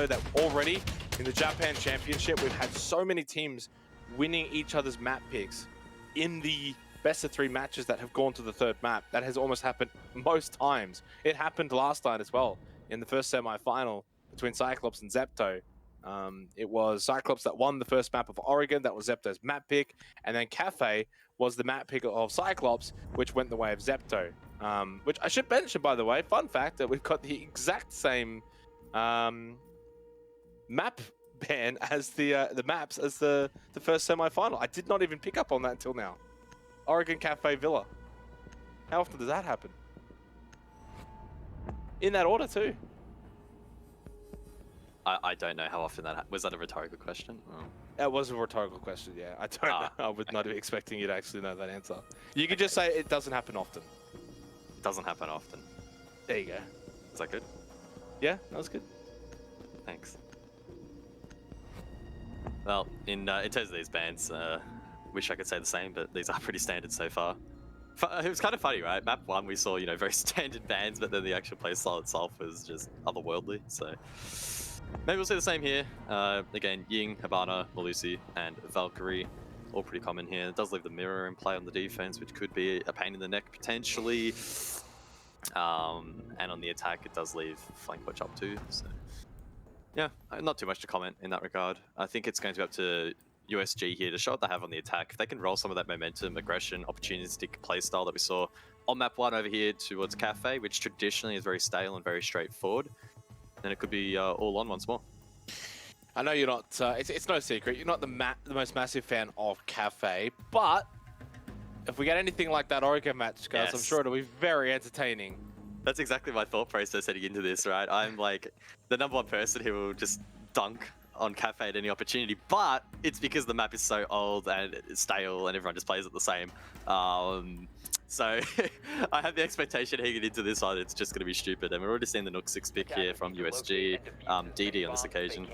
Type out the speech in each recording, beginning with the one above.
though, that already in the Japan Championship, we've had so many teams winning each other's map picks in the best of 3 matches that have gone to the 3rd map. That has almost happened most times. It happened last night as well in the first semi-final between Cyclops and Zepto. It was Cyclops that won the first map of Oregon. That was Zepto's map pick. And then Kafe was the map pick of Cyclops, which went the way of Zepto. Which I should mention, by the way, fun fact, that we've got the exact same map ban as the maps as the first semi-final. I did not even pick up on that until now. Oregon, Kafe, Villa. How often does that happen? In that order too. I don't know how often that was. That a rhetorical question? Oh. That was a rhetorical question, yeah. I don't know. I would not be expecting you to actually know that answer. You could just say it doesn't happen often. It doesn't happen often. There you go. Is that good? Yeah, that was good. Thanks. Well, in terms of these bans, wish I could say the same, but these are pretty standard so far. It was kind of funny, right? Map 1, we saw, very standard bans, but then the actual playstyle itself was just otherworldly, so... Maybe we'll see the same here. Again, Ying, Habana, Malusi, and Valkyrie, all pretty common here. It does leave the mirror in play on the defense, which could be a pain in the neck potentially. And on the attack, it does leave flank watch up too. So, yeah, not too much to comment in that regard. I think it's going to be up to USG here to show what they have on the attack. If they can roll some of that momentum, aggression, opportunistic playstyle that we saw on map 1 over here towards Kafe, which traditionally is very stale and very straightforward, then it could be all on once more. I know you're not, it's no secret, you're not the most massive fan of Kafe, but if we get anything like that Oregon match, guys, yes, I'm sure it'll be very entertaining. That's exactly my thought process heading into this, right? I'm like the #1 person who will just dunk on Kafe at any opportunity, but it's because the map is so old and it's stale and everyone just plays it the same. So I have the expectation heading into this one, it's just going to be stupid. And we're already seeing the Nook 6 pick here from USG. DD on this occasion.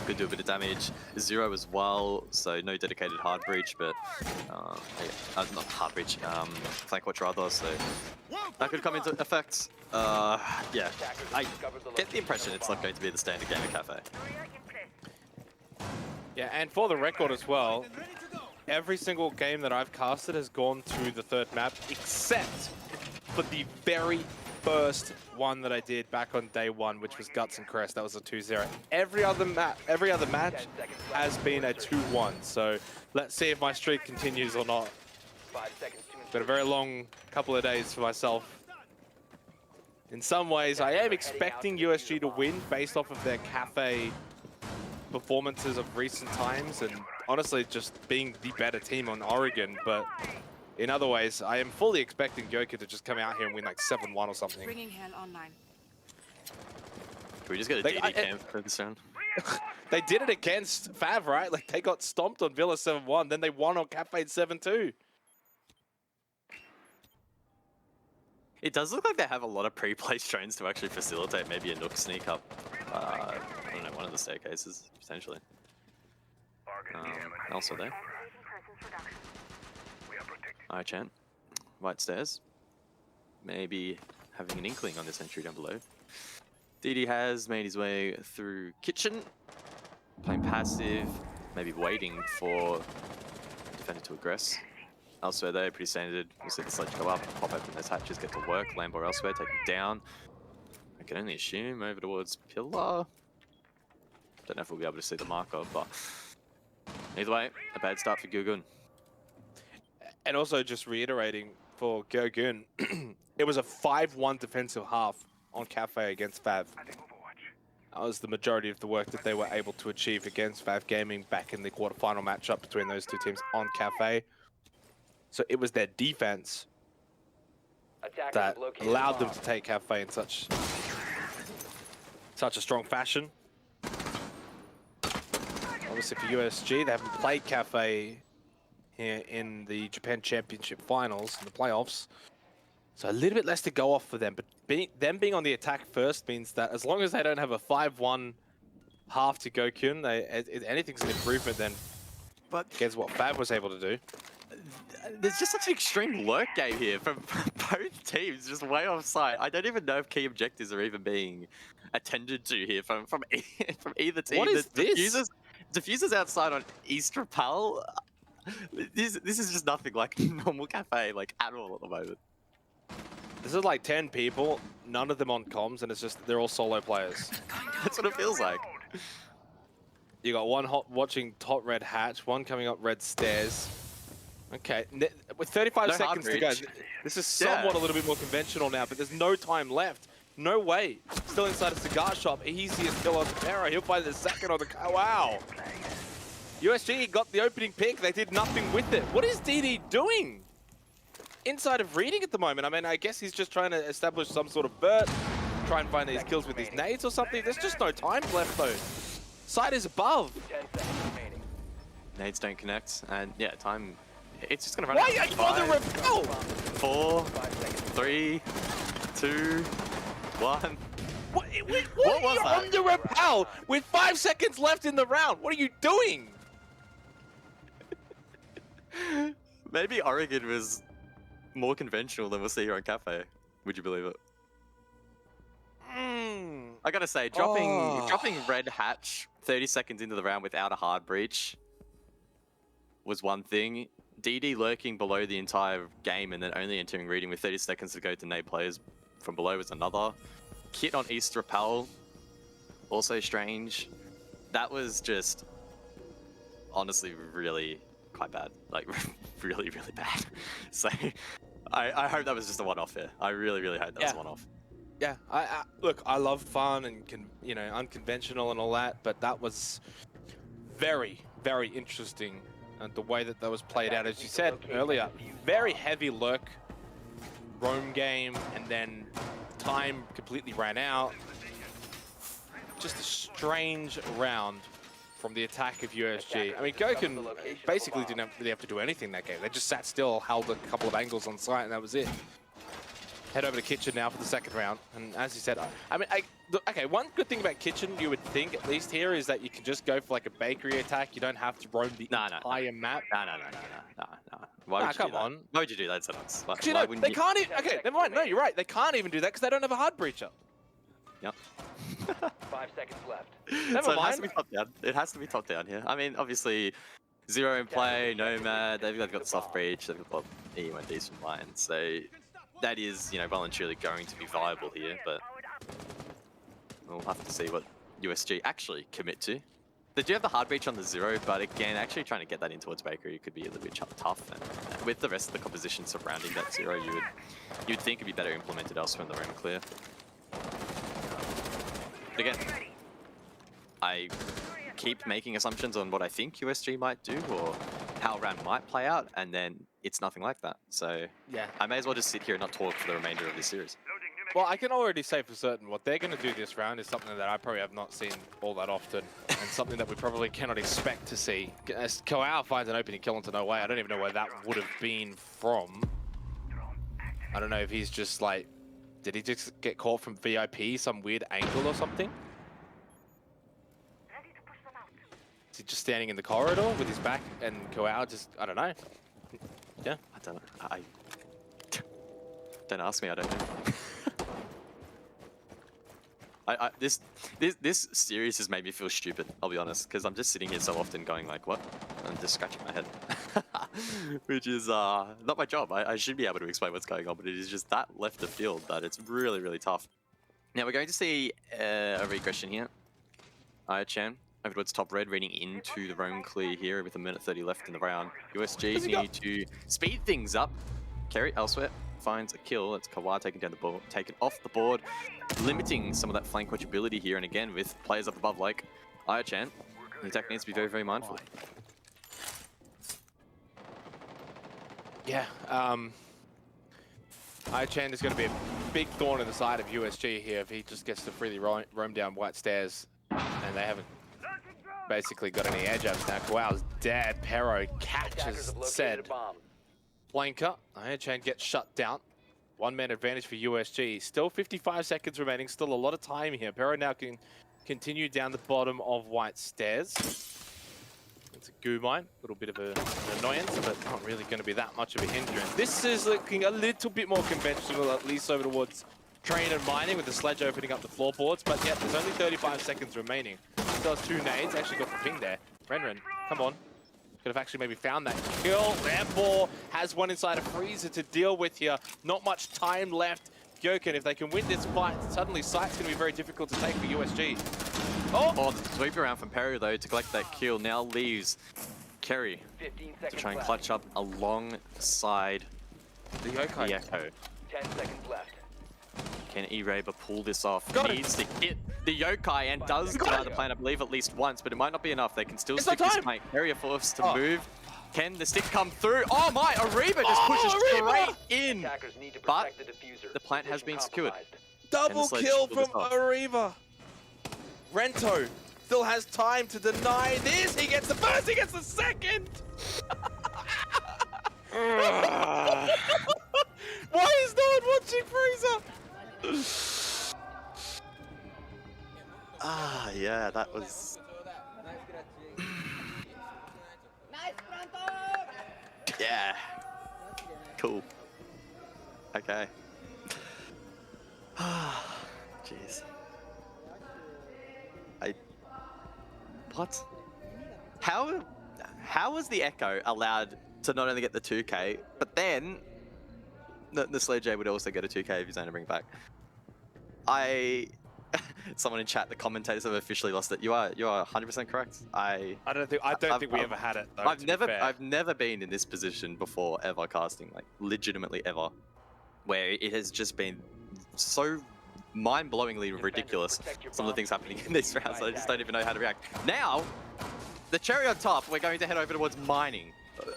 Could do a bit of damage. Zero as well, so no dedicated hard breach, but not hard breach, flank watch rather, so that could come into effect. Yeah, I get the impression it's not going to be the standard game of Kafe. Yeah, and for the record as well, every single game that I've casted has gone to the 3rd map, except for the very first one that I did back on day 1, which was Guts and Crest. That was a 2-0. Every other match has been a 2-1. So let's see if my streak continues or not. Been a very long couple of days for myself. In some ways, I am expecting USG to win based off of their Kafe performances of recent times, and honestly just being the better team on Oregon, but in other ways, I am fully expecting GyoGun to just come out here and win like 7-1 or something. Bringing hand online. Can we just get a DD cam for this round? They did it against Fav, right? Like they got stomped on Villa 7-1, then they won on Kafe 7-2. It does look like they have a lot of pre-placed drones to actually facilitate maybe a Nook sneak up. I don't know, one of the staircases, potentially. Also there. Alright, Chan. White stairs. Maybe having an inkling on this entry down below. DD has made his way through kitchen. Playing passive. Maybe waiting for defender to aggress. Elsewhere though, pretty standard. We'll see the sledge go up, pop open those hatches, get to work. Lambo elsewhere, take him down. I can only assume over towards Pillar. Don't know if we'll be able to see the marker, but either way, a bad start for GyoGun. And also just reiterating for GyoGun, it was a 5-1 defensive half on Kafe against Fav. That was the majority of the work that they were able to achieve against Fav Gaming back in the quarterfinal matchup between those two teams on Kafe. So it was their defense that allowed them to take Kafe in such a strong fashion. Obviously for USG, they haven't played Kafe here in the Japan Championship Finals, in the playoffs. So a little bit less to go off for them, but them being on the attack first means that as long as they don't have a 5-1 half to GyoGun, anything's an improvement then against what Fav was able to do. there's just such an extreme lurk game here from both teams, just way off site. I don't even know if key objectives are even being attended to here from from either team. What is this? Diffusers outside on East Rappel. This is just nothing like normal Kafe, like at all at the moment. This is like 10 people, none of them on comms, and it's just they're all solo players. That's what it feels like. You got one watching top red hatch, one coming up red stairs. Okay, with 35 seconds to go, this is somewhat a little bit more conventional now, but there's no time left. No way. Still inside a cigar shop. Easiest kill on the Terror. He'll find the second on the... Wow. USG got the opening pick. They did nothing with it. What is DD doing? Inside of reading at the moment. I mean, I guess he's just trying to establish some sort of Burt. Try and find these kills with these nades or something. There's just no time left, though. Side is above. Nades don't connect. And, yeah, time... It's just going to run Why are you on the repel? 4, 3, 2, 1. What are you on the repel with 5 seconds left in the round? What are you doing? Maybe Oregon was more conventional than we'll see here on Kafe. Would you believe it? I gotta say, dropping red hatch 30 seconds into the round without a hard breach was one thing. DD lurking below the entire game and then only entering reading with 30 seconds to go to nade players from below was another. Kit on East Rappel, also strange. That was just honestly really quite bad. Like really, really bad. So I hope that was just a one-off here. I really, really hope that was a one-off. Yeah, look, I love fun and unconventional and all that, but that was very, very interesting. And the way that was played out, as you said earlier, very heavy lurk, roam game, and then time completely ran out. Just a strange round from the attack of USG. I mean, GyoGun basically didn't really have to do anything that game. They just sat still, held a couple of angles on site, and that was it. Head over to Kitchen now for the second round. And as you said, I mean, okay, one good thing about Kitchen, you would think, at least here, is that you can just go for like a bakery attack. You don't have to roam the entire map. No. Why would you do that? On. Why would you do that, Senats? Actually, no, they can't even... Okay, never mind. No, you're right. They can't even do that because they don't have a hard breacher. Yep. 5 seconds left. Never mind. It has to be top down. It has to be top down here. I mean, obviously, Zero in play, Nomad, they've got the soft breach, they've got EU and decent line, so that is, well and truly going to be viable here, but we'll have to see what USG actually commit to. They do have the hard breach on the Zero, but again, actually trying to get that in towards Bakery could be a little bit tough, and with the rest of the composition surrounding that Zero, you'd think it'd be better implemented elsewhere in the room clear. But again, I keep making assumptions on what I think USG might do or how a round might play out, and then it's nothing like that. So yeah, I may as well just sit here and not talk for the remainder of this series. Well, I can already say for certain what they're going to do this round is something that I probably have not seen all that often, and something that we probably cannot expect to see. As Kafe finds an opening kill into no way, I don't even know where that would have been from. I don't know if he's just like, did he just get caught from VIP, some weird angle or something? Is he just standing in the corridor with his back and Kafe just, I don't know. Yeah. I don't know. Don't ask me, I don't know. This series has made me feel stupid, I'll be honest, because I'm just sitting here so often going like, what? I'm just scratching my head. Which is not my job. I should be able to explain what's going on, but it is just that left of field that it's really, really tough. Now we're going to see a regression here. Chan over towards top red, reading into the roam clear here with 1:30 left in the round. USG need to speed things up. Kerry elsewhere finds a kill. It's Kawa taken off the board, limiting some of that flank watchability here. And again, with players up above like Chan, the attack needs to be very, very mindful. Yeah, Chan is going to be a big thorn in the side of USG here if he just gets to freely roam down white stairs, and they haven't basically got any edge ups now. Kawau's dead. Pero catches said flanker. Chan gets shut down. 1-man advantage for USG. Still 55 seconds remaining. Still a lot of time here. Pero now can continue down the bottom of white stairs. It's a goo mine, a little bit of an annoyance, but not really going to be that much of a hindrance. This is looking a little bit more conventional, at least over towards train and mining, with the sledge opening up the floorboards, but yet there's only 35 seconds remaining. Still has 2 nades, actually got the ping there. Renren, come on. Could have actually maybe found that kill. Therefore, has one inside a freezer to deal with here. Not much time left. GyoGun, if they can win this fight, suddenly sight's going to be very difficult to take for USG. Oh, the sweep around from Perry though to collect that kill now leaves Kerry 15 to seconds try and left. clutch up alongside The Yokai. the Echo. 10 seconds left. Can E-Raber pull this off? Got it. Needs to hit the Yokai and does deny the plan, I believe, at least once, but it might not be enough. They can still It's stick no this time. mate. Perry are forced to Oh. move. Can the stick come through? Oh my, Ariba just pushes Ariba! straight in. Attackers need to But protect the diffuser. the plant has Position been secured. compromised. Double sledge kill pull this from off. Ariba. Rento still has time to deny this. He gets the first, he gets the second. Why is no one watching Freezer? Ah, yeah, that was... Yeah. Cool. Okay. Jeez. What? How was the Echo allowed to not only get the 2k, but then the Sledge would also get a 2k if he's only to bring back? Someone in chat, the commentators have officially lost it. You are 100% correct. I don't think we ever had it though. I've never been in this position before ever casting, like legitimately ever, where it has just been so mind-blowingly ridiculous. Some of the things happening in these rounds, I just don't even know how to react. Now, the cherry on top, we're going to head over towards mining.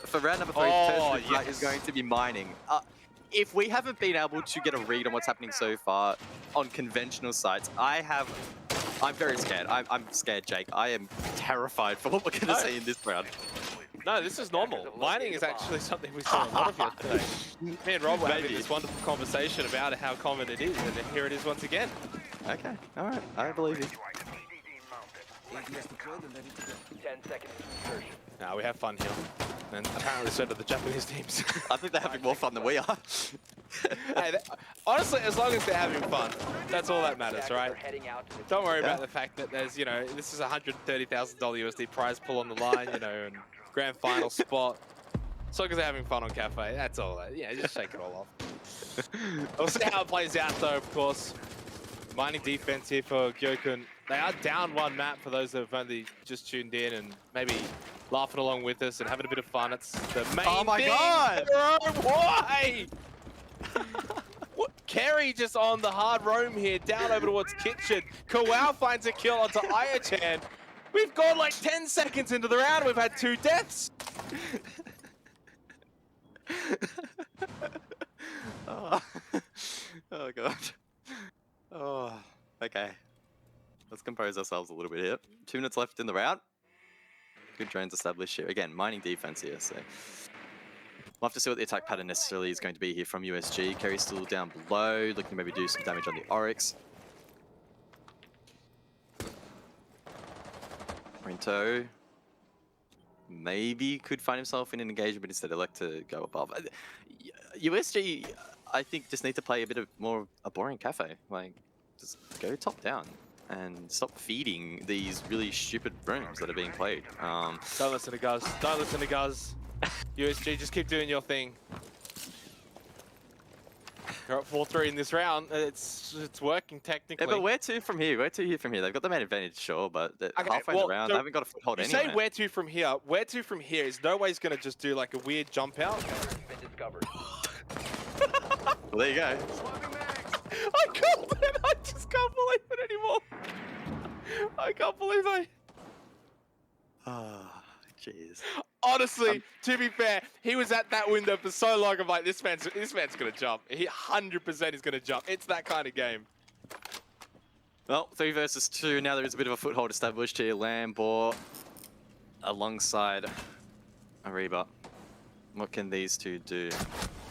For round number 3, Oh, Turtle is going to be mining. If we haven't been able to get a read on what's happening so far on conventional sites, I'm very scared. I'm scared, Jake. I am terrified for what we're going to see in this round. No, this is normal. Mining is actually something we saw a lot of yesterday. Me and Rob were having this wonderful conversation about how common it is, and here it is once again. Okay, alright, I believe you. 10 seconds to insertion. Now we have fun here. And apparently so do the Japanese teams. I think they're having more fun than we are. Hey, honestly, as long as they're having fun, that's all that matters, Attackers right? are heading out to the Don't worry about the fact that there's, you know, this is a $130,000 USD prize pull on the line, you know, and grand final spot. As long as they're having fun on Kafe, that's all. Yeah, just shake it all off. We'll see how it plays out, though, of course. Mining defense here for GyoGun. They are down 1 map for those that have only just tuned in and maybe laughing along with us and having a bit of fun. It's the main Oh my thing. God! Why? What? Kerry just on the hard roam here, down over towards Kitchen. Kawau finds a kill onto Ayachan. We've gone like 10 seconds into the round. We've had 2 deaths. Oh. Oh god. Oh, okay. Let's compose ourselves a little bit here. 2 minutes left in the round. Good drones established here. Again, mining defense here, so we'll have to see what the attack pattern necessarily is going to be here from USG. Kerry's still down below, looking to maybe do some damage on the Oryx. Rento maybe could find himself in an engagement, but instead elect to go above. USG, I think, just need to play a bit of more a boring Kafe. Like, just go top down and stop feeding these really stupid rooms that are being played. Don't listen to Guz. Don't listen to Guz. USG, just keep doing your thing. You're up 4-3 in this round. It's working technically. Yeah, but where to from here? Where to here from here? They've got the main advantage, sure, but halfway in the round, so they haven't got a foothold you anywhere. say where to from here. Where to from here is no way's going to just do like a weird jump out. been discovered. Well, there you go. I can't believe it. I just can't believe it anymore. I can't believe I... Ah, jeez. Honestly, to be fair, he was at that window for so long. I'm like, this man's gonna jump. He 100% is gonna jump. It's that kind of game. Well, 3 versus 2. Now there is a bit of a foothold established here. Lambor alongside Ariba. What can these two do?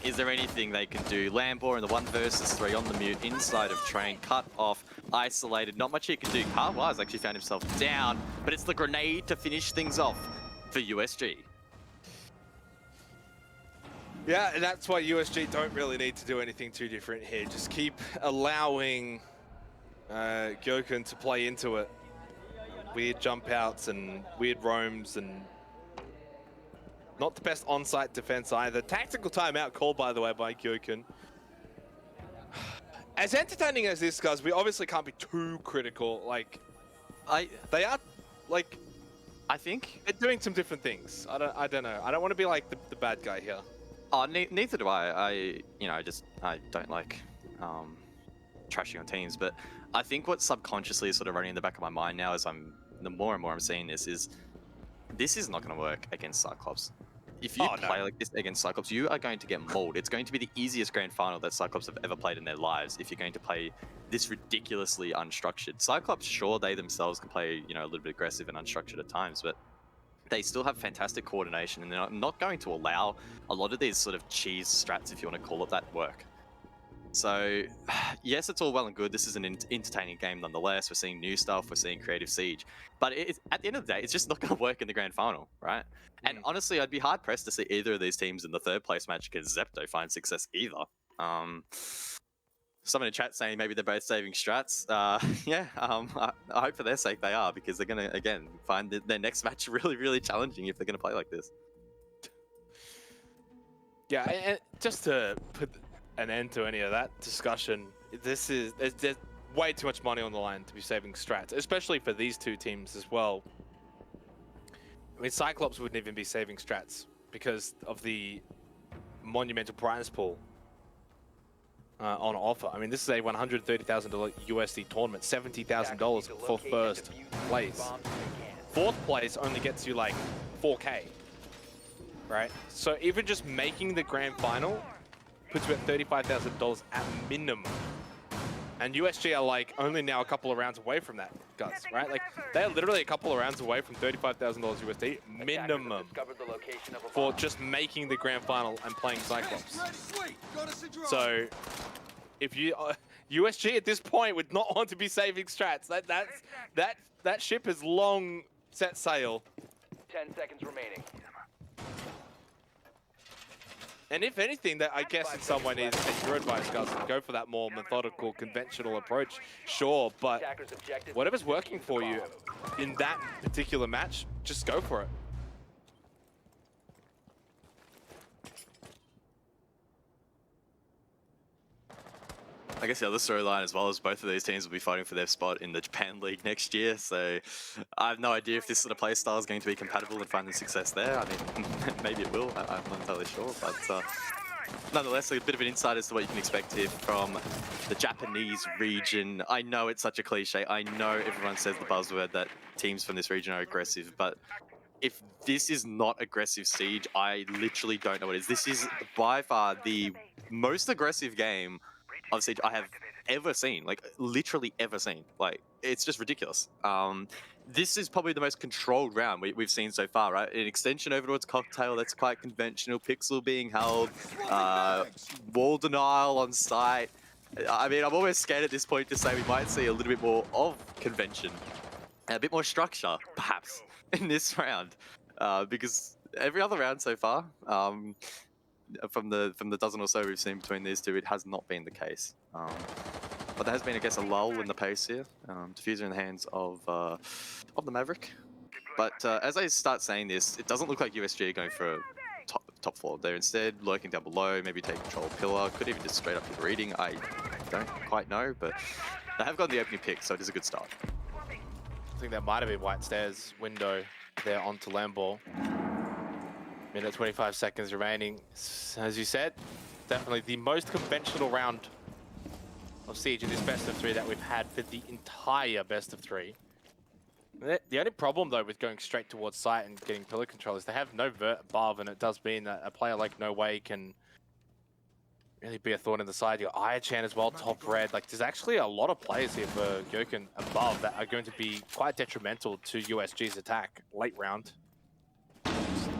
Is there anything they can do? Lambor in the 1 versus 3 on the mute inside of train, cut off, isolated. Not much he can do. Carwise actually found himself down, but it's the grenade to finish things off. for USG. Yeah, and that's why USG don't really need to do anything too different here. Just keep allowing GyoGun to play into it. Weird jump outs and weird roams and not the best on-site defense either. Tactical timeout called, by the way, by GyoGun. As entertaining as this, guys, we obviously can't be too critical. Like, they are, like, I think they're doing some different things. I don't know. I don't want to be like the bad guy here. Oh, neither do I. I don't like trashing on teams, but I think what subconsciously is sort of running in the back of my mind now, as the more and more I'm seeing this is not going to work against Cyclops. If you play like this against Cyclops, you are going to get mauled. It's going to be the easiest grand final that Cyclops have ever played in their lives if you're going to play this ridiculously unstructured. Cyclops, sure, they themselves can play, a little bit aggressive and unstructured at times, but they still have fantastic coordination, and they're not going to allow a lot of these sort of cheese strats, if you want to call it that, work. So, yes, it's all well and good. This is an entertaining game nonetheless. We're seeing new stuff. We're seeing creative siege. But at the end of the day, it's just not going to work in the grand final, right? And honestly, I'd be hard-pressed to see either of these teams in the third-place match against Zepto find success either. Someone in chat saying maybe they're both saving strats. I hope for their sake they are, because they're going to, again, find their next match really, really challenging if they're going to play like this. Yeah, and just to put an end to any of that discussion, there's way too much money on the line to be saving strats, especially for these two teams as well. I mean, Cyclops wouldn't even be saving strats because of the monumental prize pool on offer. I mean, this is a $130,000 USD tournament, $70,000 for first place. Fourth place only gets you like 4K, right? So even just making the grand final puts you at $35,000 at minimum. And USG are like only now a couple of rounds away from that, guys, right? Like they're literally a couple of rounds away from $35,000 USD minimum for just making the grand final and playing Cyclops. So if you USG at this point would not want to be saving strats. That ship has long set sail. 10 seconds remaining. And if anything, that I guess in some way needs to take your advice, guys, and go for that more methodical, conventional approach. Sure, but whatever's working for you in that particular match, just go for it. I guess the other storyline as well is both of these teams will be fighting for their spot in the Japan League next year. So I have no idea if this sort of play style is going to be compatible and finding success there. I mean, maybe it will. I'm not entirely sure. But nonetheless, a bit of an insight as to what you can expect here from the Japanese region. I know it's such a cliche. I know everyone says the buzzword that teams from this region are aggressive. But if this is not aggressive siege, I literally don't know what it is. This is by far the most aggressive game of siege I have ever seen, like literally ever seen. Like it's just ridiculous. This is probably the most controlled round we've seen so far, right? An extension over towards Cocktail, that's quite conventional. Pixel being held, wall denial on site. I mean, I'm almost scared at this point to say we might see a little bit more of convention, and a bit more structure, perhaps, in this round, because every other round so far, from the dozen or so we've seen between these two, it has not been the case. But there has been, I guess, a lull in the pace here. Diffuser in the hands of the Maverick. But as I start saying this, it doesn't look like USG are going for a top four. They're instead lurking down below, maybe taking control of Pillar, could even just straight up hit reading. I don't quite know, but they have gotten the opening pick, so it is a good start. I think that might have been White Stairs window there onto Lambo. Minute 25 seconds remaining. As you said, definitely the most conventional round of Siege in this best of three that we've had for the entire best of three. The only problem though with going straight towards site and getting pillar control is they have no vert above, and it does mean that a player like No Way can really be a thorn in the side. Your Ayachan as well, top red. Like there's actually a lot of players here for GyoGun above that are going to be quite detrimental to USG's attack late round.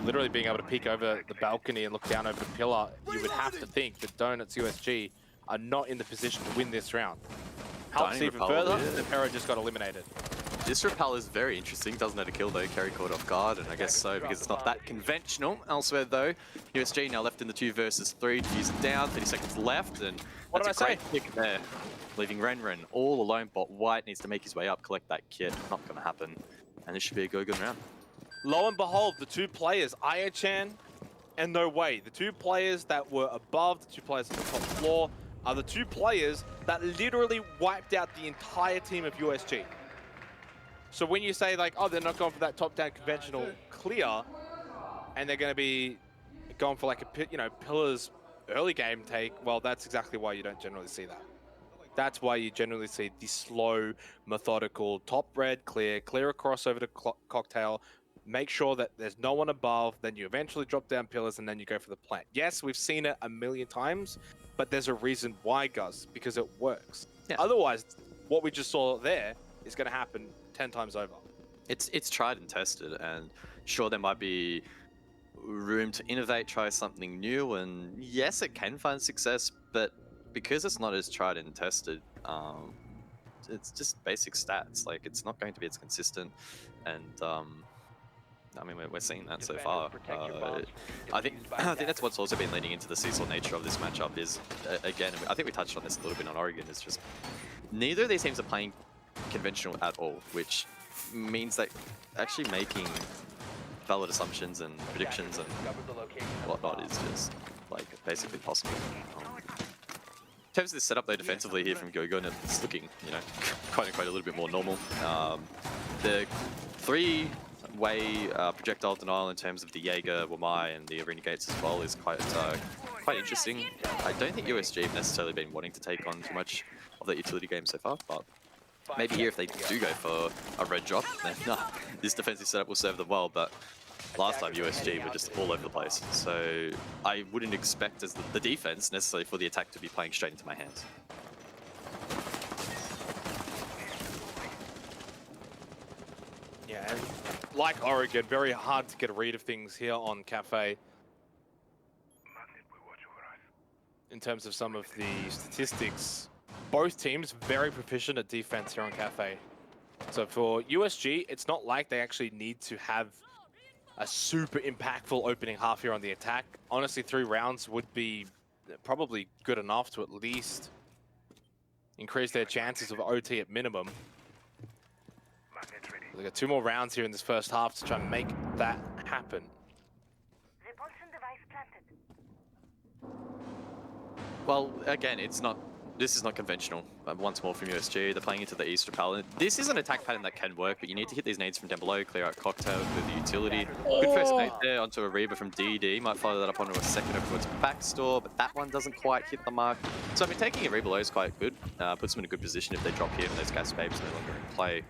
Literally being able to peek over the balcony and look down over the pillar, you would have to think that Donuts USG are not in the position to win this round. Helps even further, the Pero just got eliminated. This repel is very interesting. Doesn't let a kill though. Carry caught off guard, and I guess so because it's not that conventional. Elsewhere though, USG now left in the 2 versus 3. Defuse it down. 30 seconds left, and What that's did a I great pick there. Leaving Renren all alone. Bot White needs to make his way up, collect that kit. Not going to happen, and this should be a GyoGun round. Lo and behold, the 2 players, Ayachan and No Way, the 2 players that were above, the 2 players on the top floor, are the 2 players that literally wiped out the entire team of USG. So when you say like, oh, they're not going for that top-down conventional clear, and they're going to be going for like a, you know, Pillars early game take, well, that's exactly why you don't generally see that. That's why you generally see the slow, methodical, top red, clear across over to Cocktail, make sure that there's no one above, then you eventually drop down Pillars, and then you go for the plant. Yes, we've seen it a million times, but there's a reason why, Gus, because it works. Yeah. Otherwise, what we just saw there is going to happen 10 times over. It's tried and tested, and sure, there might be room to innovate, try something new, and yes, it can find success, but because it's not as tried and tested, it's just basic stats. Like, it's not going to be as consistent, and I mean, we're seeing that so far. I think that's what's also been leading into the seesaw nature of this matchup is, again, I think we touched on this a little bit on Oregon, is just neither of these teams are playing conventional at all, which means that actually making valid assumptions and predictions and whatnot is just, like, basically possible. In terms of this setup though, defensively here from GyoGun, it's looking, you know, quite a little bit more normal. The 3-way projectile denial in terms of the Jaeger, Wamai, and the arena gates as well is quite interesting. I don't think USG have necessarily been wanting to take on too much of that utility game so far, but maybe here if they do go for a red drop, then this defensive setup will serve them well. But last time USG were just all over the place, so I wouldn't expect as the defense necessarily for the attack to be playing straight into my hands. Yeah, and like Oregon, very hard to get a read of things here on Kafe. In terms of some of the statistics, both teams very proficient at defense here on Kafe. So for USG, it's not like they actually need to have a super impactful opening half here on the attack. Honestly, 3 rounds would be probably good enough to at least increase their chances of OT at minimum. They got 2 more rounds here in this first half to try and make that happen. Well, again, this is not conventional. Once more from USG, they're playing into the East Repel. This is an attack pattern that can work, but you need to hit these nades from down below, clear out Cocktail with the utility. Good first nade there onto a Reba from DD. Might follow that up onto a second over towards backstore, but that one doesn't quite hit the mark. So I mean, taking a Reba low is quite good. Puts them in a good position if they drop here and those gas babes are no longer in play.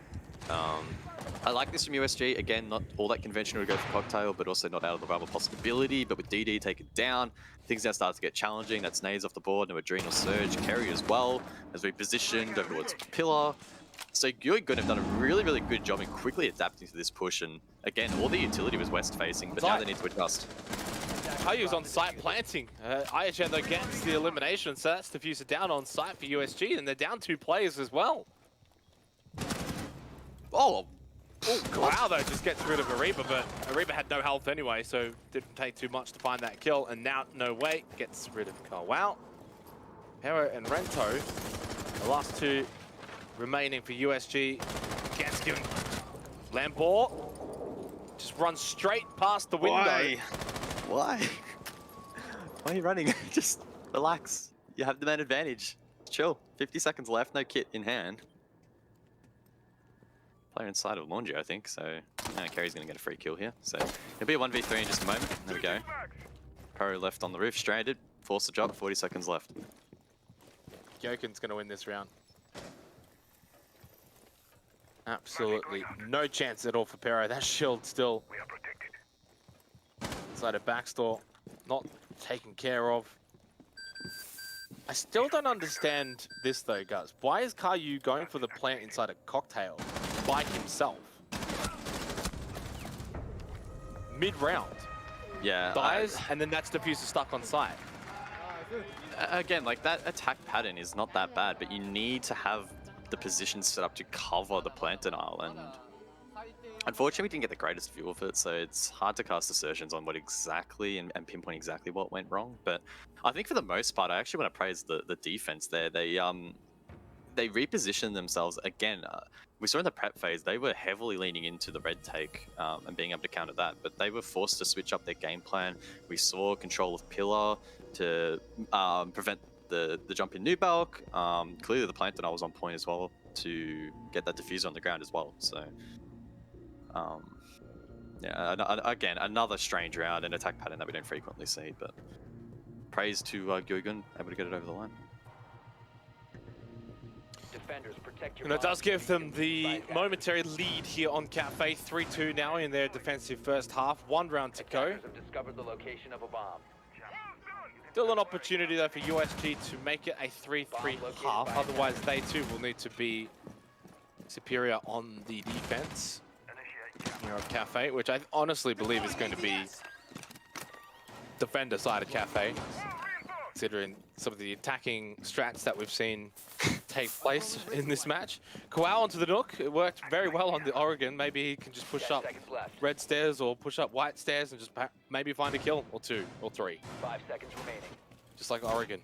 I like this from USG. Again, not all that conventional to go for Cocktail, but also not out of the realm of possibility. But with DD taken down, things now start to get challenging. That's nades off the board, no Adrenal Surge. Carry as well, as we positioned over towards Pillar. So GyoGun have done a really good job in quickly adapting to this push. And again, all the utility was west facing, but now they need to adjust. Kalyu's on site planting. IHN though gets the elimination, so that's diffuser down on site for USG, and they're down 2 players as well. Oh, wow, though, just gets rid of Ariba, but Ariba had no health anyway, so didn't take too much to find that kill. And now, No Way gets rid of Wow. Hero and Rento, the last 2 remaining for USG, gets given Lampor. Just runs straight past the window. Why? Why are you running? Just relax. You have the man advantage. Chill. 50 seconds left, no kit in hand. Player inside of Laundry, I think, so Carry's going to get a free kill here. So it'll be a 1v3 in just a moment. There we go. Pro left on the roof, stranded. Force the drop, 40 seconds left. GyoGun's going to win this round. Absolutely no chance at all for Pero. That shield still inside a backstore, not taken care of. I still don't understand this though, Gus. Why is Kayu going for the plant inside a Cocktail by himself? Mid-round. Yeah. Dies, and then that's diffuser stuck on site. Again, like, that attack pattern is not that bad, but you need to have the position set up to cover the plant denial, and unfortunately we didn't get the greatest view of it, so it's hard to cast assertions on what exactly and pinpoint exactly what went wrong. But I think for the most part, I actually want to praise the defense there. They repositioned themselves again. We saw in the prep phase they were heavily leaning into the red take and being able to counter that, but they were forced to switch up their game plan. We saw control of pillar to prevent the jump in new bulk. Clearly the plant denial was on point as well to get that diffuser on the ground as well. So yeah, again, another strange round, an attack pattern that we don't frequently see, but praise to GyoGun, able to get it over the line. Defenders, protect your And it does bombs. give them the Bypass. momentary lead here on Kafe. 3-2 now in their defensive first half. 1 round to go. Attackers have discovered the location of a bomb. Still an opportunity though for USG to make it a 3-3 half. Otherwise they too will need to be superior on the defense here of Kafe, which I honestly believe is going to be defender side of Kafe, considering some of the attacking strats that we've seen take place in this match. Kawao onto the Nook. It worked very well on the Oregon. Maybe he can just push 10 up seconds left. red stairs or push up white stairs and just maybe find a kill or 2 or 3, 5 seconds remaining. just like Oregon.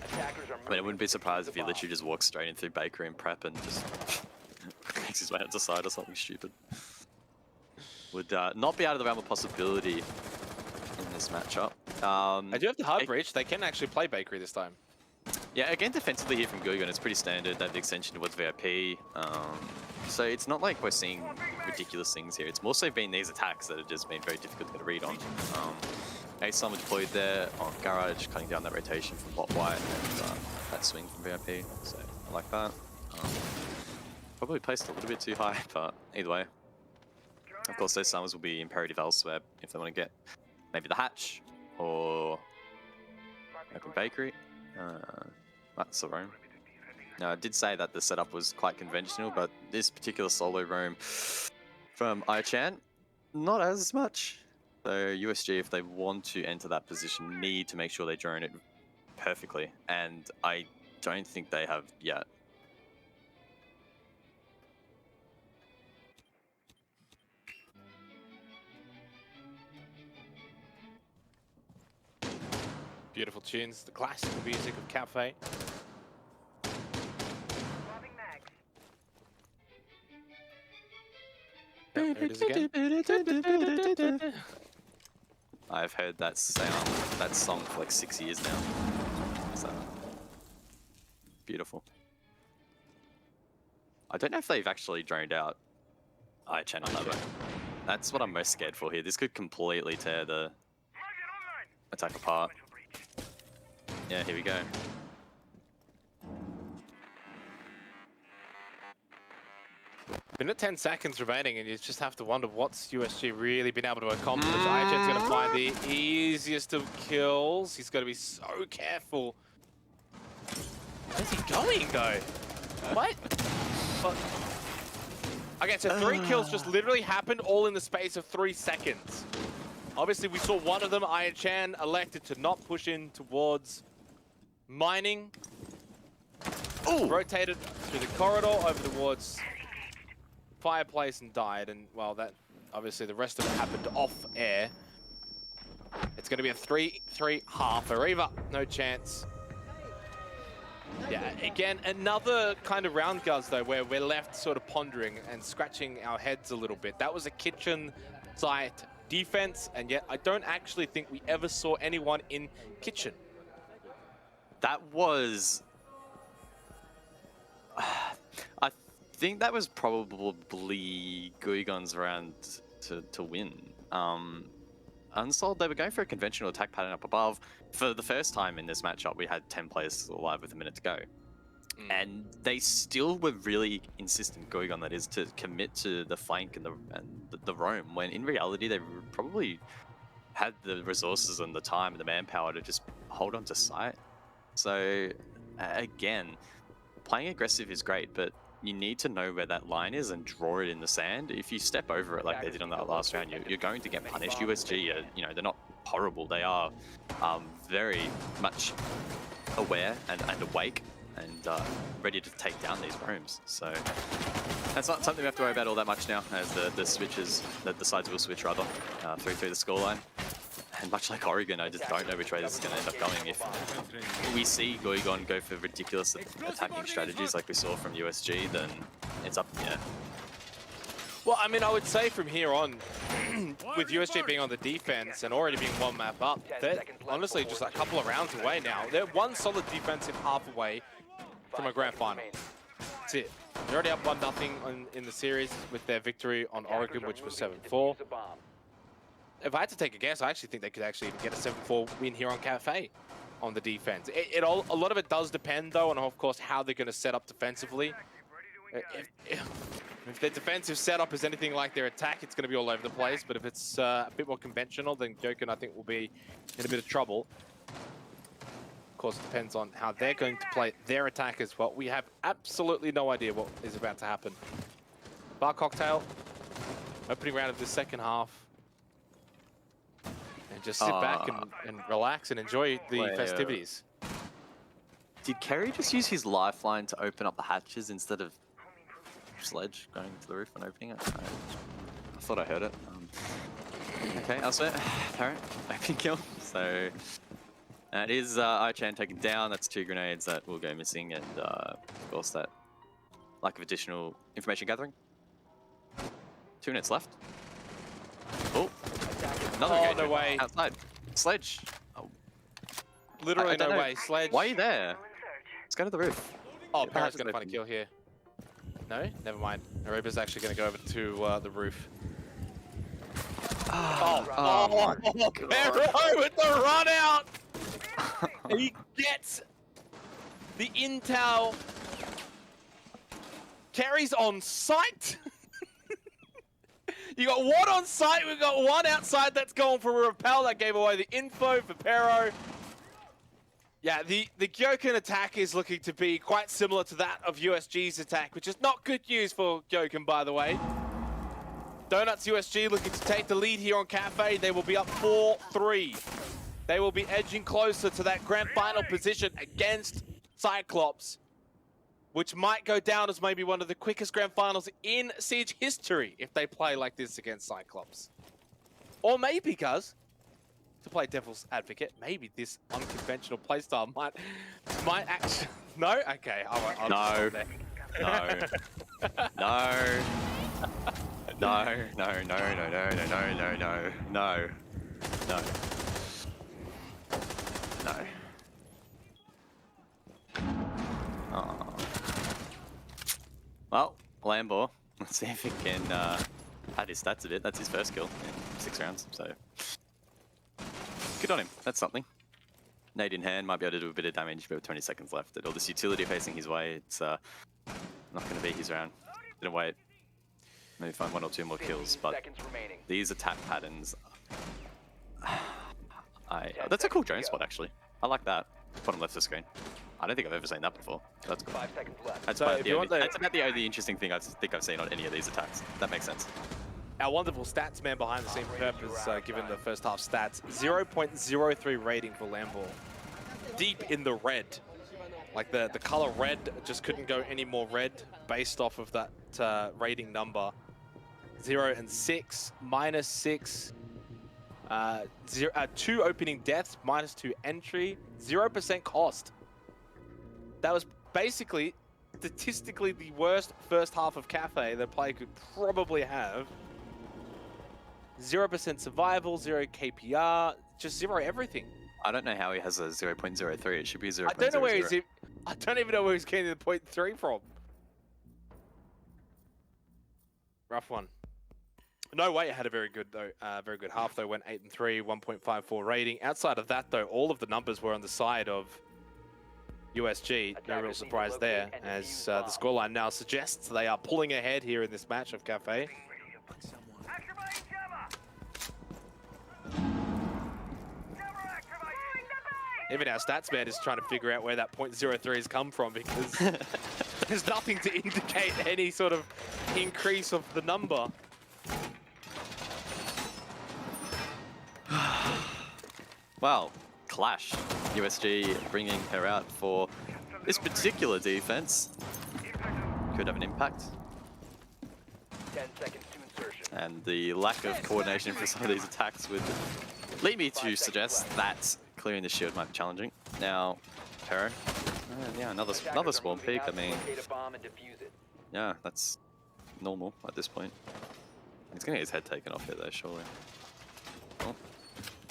Attackers are I mean, I wouldn't be surprised if he moving literally just walks straight in through bakery and prep and just makes his way out the side or something stupid. Would not be out of the realm of possibility in this matchup. I do have the hard breach. They can actually play Bakery this time. Yeah, again, defensively here from GyoGun, it's pretty standard. They have the extension towards VIP. So it's not like we're seeing ridiculous things here. It's more so been these attacks that have just been very difficult to get a read on. Ace deployed there on Garage, cutting down that rotation from bot white and that swing from VIP. So I like that. Probably placed a little bit too high, but either way. Of course, those summers will be imperative elsewhere if they want to get maybe the hatch or open bakery. That's the roam. Now, I did say that the setup was quite conventional, but this particular solo roam from Ichan, not as much. So USG, if they want to enter that position, need to make sure they drone it perfectly, and I don't think they have yet. Beautiful tunes, the classical music of Kafe. There it is again. I've heard that song for like 6 years now. So beautiful. I don't know if they've actually droned out iChan on that one. That's what I'm most scared for here. This could completely tear the attack apart. Yeah, here we go. Minute 10 seconds remaining, and you just have to wonder what's USG really been able to accomplish. iChan's going to find the easiest of kills. He's got to be so careful. Where's he going, though? What? Okay, so 3 kills just literally happened all in the space of 3 seconds. Obviously, we saw one of them. iChan elected to not push in towards mining. Ooh. Rotated through the corridor over towards fireplace and died. And, well, that obviously the rest of it happened off air. It's going to be a 3-3 half. Ariva, no chance. Yeah, again, another kind of round, guys, though, where we're left sort of pondering and scratching our heads a little bit. That was a kitchen site defense, and yet I don't actually think we ever saw anyone in kitchen. That was... I think that was probably GyGun's round to win. Unsold, they were going for a conventional attack pattern up above. For the first time in this matchup, we had 10 players alive with a minute to go. And they still were really insistent, GyGun that is, to commit to the flank and the roam, when in reality they probably had the resources and the time and the manpower to just hold on to site. So again, playing aggressive is great, but you need to know where that line is and draw it in the sand. If you step over it like they did on that last round, you're going to get punished. USG, you know, they're not horrible. They are very much aware and awake and ready to take down these rooms. So that's not something we have to worry about all that much now, as the switches, the sides will switch rather through the scoreline. And much like Oregon, I just don't know which way this is going to end up going. If we see GyoGun go for ridiculous attacking strategies like we saw from USG, then it's up in the air. Well, I mean, I would say from here on, with USG being on the defense and already being one map up, they're honestly just a couple of rounds away now. They're one solid defensive half away from a grand final. That's it. They're already up 1-0 in the series with their victory on Oregon, which was 7-4. If I had to take a guess, I actually think they could actually even get a 7-4 win here on Kafe on the defense. A lot of it does depend, though, on, of course, how they're going to set up defensively. If their defensive setup is anything like their attack, it's going to be all over the place. But if it's a bit more conventional, then GyoGun, I think, will be in a bit of trouble. Of course, it depends on how they're going to play their attack as well. We have absolutely no idea what is about to happen. Bar Cocktail, opening round of this second half. And just sit back and relax and enjoy the festivities. Did Kerry just use his lifeline to open up the hatches instead of Sledge going to the roof and opening it? I thought I heard it. Okay, elsewhere, Parrot, opening kill. So it is I-Chan taken down. That's 2 grenades that will go missing, and of course that lack of additional information gathering. 2 minutes left. Oh, another grenade no way. Outside. Sledge. Oh. Literally I no know. way. Sledge. Why are you there? Let's go to the roof. Oh, Parrot's going to find a kill here. No? Never mind. Aruba's actually going to go over to the roof. Oh, Parrot with the run out! He gets the intel. Kerry's on site. You got one on site, we've got one outside that's going for a repel. That gave away the info for Pero. Yeah, the GyoGun attack is looking to be quite similar to that of USG's attack, which is not good news for GyoGun, by the way. Donuts USG looking to take the lead here on Kafe. They will be up 4-3. They will be edging closer to that grand final position against Cyclops, which might go down as maybe one of the quickest grand finals in Siege history if they play like this against Cyclops. Or maybe, guys, to play devil's advocate, maybe this unconventional playstyle might actually... No? Okay, I'll No. No. No. No. No. No. No. No. No. No. No. No. No. No. Oh. Well, Lambo, let's see if he can pad his stats a bit. That's his first kill in 6 rounds, so good on him. That's something. Nade in hand, might be able to do a bit of damage, but with 20 seconds left. And all this utility facing his way, it's not going to be his round. Didn't wait. Maybe find 1 or 2 more kills, but these attack patterns... that's a cool drone spot, actually. I like that. Bottom left of the screen. I don't think I've ever seen that before. That's cool. 5 seconds left. That's, So about if the you only, want the- that's about the only interesting thing I think I've seen on any of these attacks. That makes sense. Our wonderful stats man behind the scene purpose, given the first half stats, 0.03 rating for Lambo. Deep in the red. Like the color red just couldn't go any more red based off of that rating number. 0 and 6, -6. 2 opening deaths, -2 entry, 0% cost. That was basically, statistically, the worst first half of Kafe that a player could probably have. 0% survival, 0 KPR, just 0 everything. I don't know how he has a 0.03. It should be 0.00. I don't know where he's. I don't even know where he's getting the 0.3 from. Rough one. No way it had a very good though. Very good half though. Went 8 and 3, 1.54 rating. Outside of that though, all of the numbers were on the side of USG. No real surprise there, as the scoreline now suggests they are pulling ahead here in this match of Kafe. Even our stats man is trying to figure out where that 0.03 has come from, because there's nothing to indicate any sort of increase of the number. Well, clash. USG bringing her out for this particular defense. Could have an impact. 10 seconds to insertion. And the lack of coordination for some of these attacks would lead me to suggest that clearing the shield might be challenging. Now, Perro. Yeah, another swarm peak. I mean, Locate a bomb and defuse it. yeah, that's normal at this point. He's gonna get his head taken off here though, surely. Oh.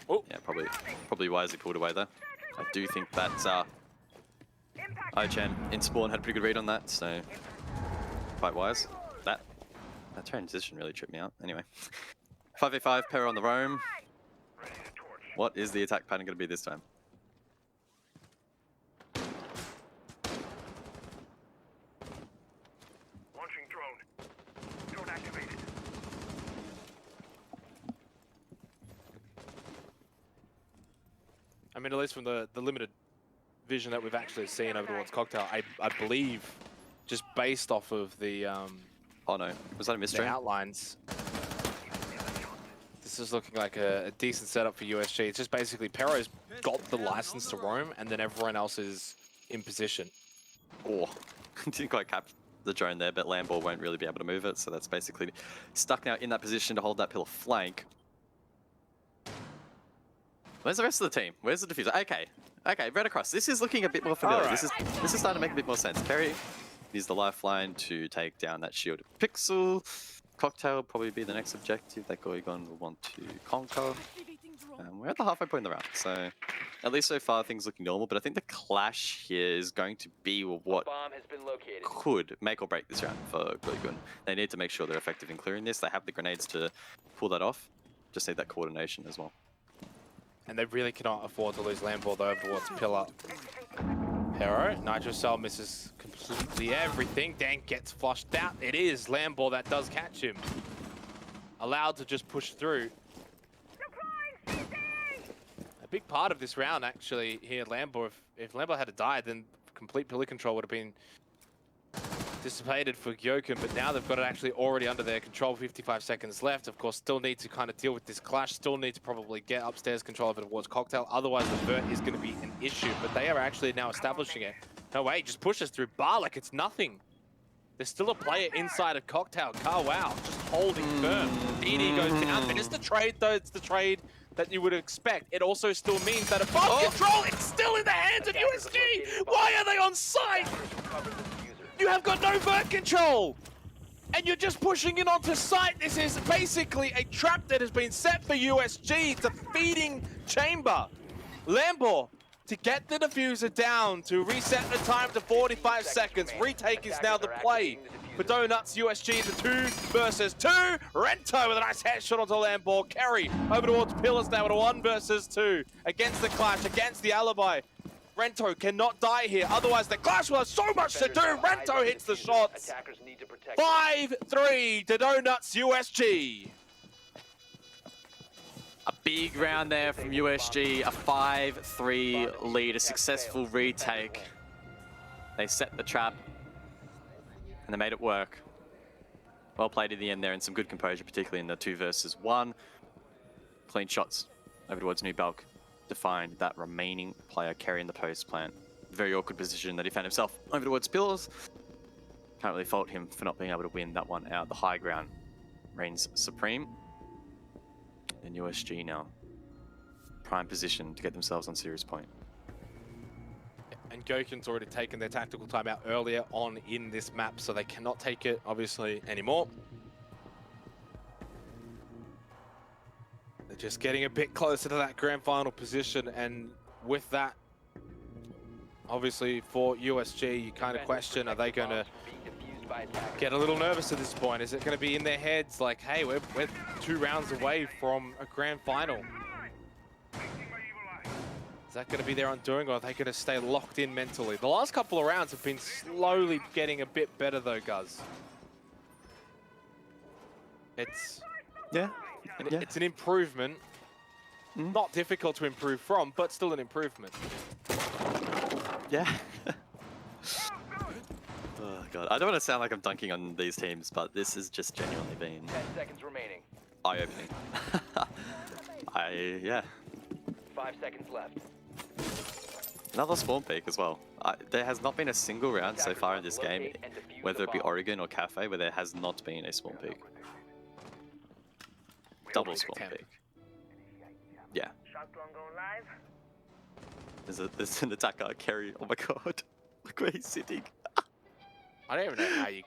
Oh. Yeah, probably wisely pulled away there. I do think that Ichan in spawn had a pretty good read on that, so quite wise. That transition really tripped me out. Anyway, 5v5, Perro on the roam. What is the attack pattern going to be this time? Launching drone. Drone activated. I mean, at least from the limited vision that we've actually seen over towards Cocktail, I believe, just based off of the Oh no, was that a the mystery? outlines, this is looking like a decent setup for USG. It's just basically Perro's got the license to roam, and then everyone else is in position. Oh, didn't quite cap the drone there, but Lamball won't really be able to move it, so that's basically stuck now in that position to hold that pillar flank. Where's the rest of the team? Where's the diffuser? Okay, right across. This is looking a bit more familiar. Right. This is starting to make a bit more sense. Perry use the lifeline to take down that shield pixel. Cocktail will probably be the next objective that GyGn will want to conquer. We're at the halfway point in the round, so at least so far things looking normal, but I think the clash here is going to be what Bomb has been located. could make or break this round for GyGn. They need to make sure they're effective in clearing this. They have the grenades to pull that off. Just need that coordination as well. And they really cannot afford to lose Lamball though over towards Pillar. Perro, Nitro Cell misses completely everything. Dan gets flushed out. It is Lamball that does catch him. Allowed to just push through. A big part of this round actually here, Lamball, if Lamball had died, then complete pillar control would have been dissipated for GyoGun, but now they've got it actually already under their control. 55 seconds left. Of course, still need to kind of deal with this clash. Still need to probably get upstairs control of it towards Cocktail. Otherwise, the vert is going to be an issue. But they are actually now establishing it. No way, just pushes through bar like it's nothing. There's still a player inside of Cocktail. Wow, just holding firm. DD goes down. It is the trade, though. It's the trade that you would expect. It also still means that above control, it's still in the hands of USG. Why are they on site? You have got no vert control! And you're just pushing in onto site. This is basically a trap that has been set for USG. It's a feeding chamber. Lamball to get the diffuser down to reset the time to 45 seconds. Retake is now the play. For Donuts, USG, the 2 versus 2. Rento with a nice headshot onto Lamball. Carry over towards Pillars now with a 1 versus 2. Against the clash, against the alibi. Rento cannot die here, otherwise the clash will have so much to do. Rento hits the shots. 5-3 to Donuts USG. A big round there from USG, a 5-3 lead, a successful retake. They set the trap and they made it work. Well played in the end there and some good composure, particularly in the 2 versus 1. Clean shots over towards New Balk to find that remaining player carrying the post plant. Very awkward position that he found himself over towards Pillars. Can't really fault him for not being able to win that one out. The high ground reigns supreme. And USG now prime position to get themselves on series point. And GyoGun's already taken their tactical timeout earlier on in this map, so they cannot take it, obviously, anymore. They're just getting a bit closer to that grand final position, and with that, obviously, for USG, you kind of question, are they going to get a little nervous at this point? Is it going to be in their heads like, hey, we're 2 rounds away from a grand final? Is that going to be their undoing, or are they going to stay locked in mentally? The last couple of rounds have been slowly getting a bit better though, Guz. It's it's an improvement. Not difficult to improve from, but still an improvement. Yeah. Oh god, I don't want to sound like I'm dunking on these teams, but this has just genuinely been 10 seconds remaining. eye-opening. Yeah. 5 seconds left. Another spawn peak as well. There has not been a single round so far in this game, whether it be Oregon or Kafe, where there has not been a spawn peak. Double spawn peak. Yeah. There's an attacker, Kerry. Oh my god. Look where he's sitting. I don't even know how you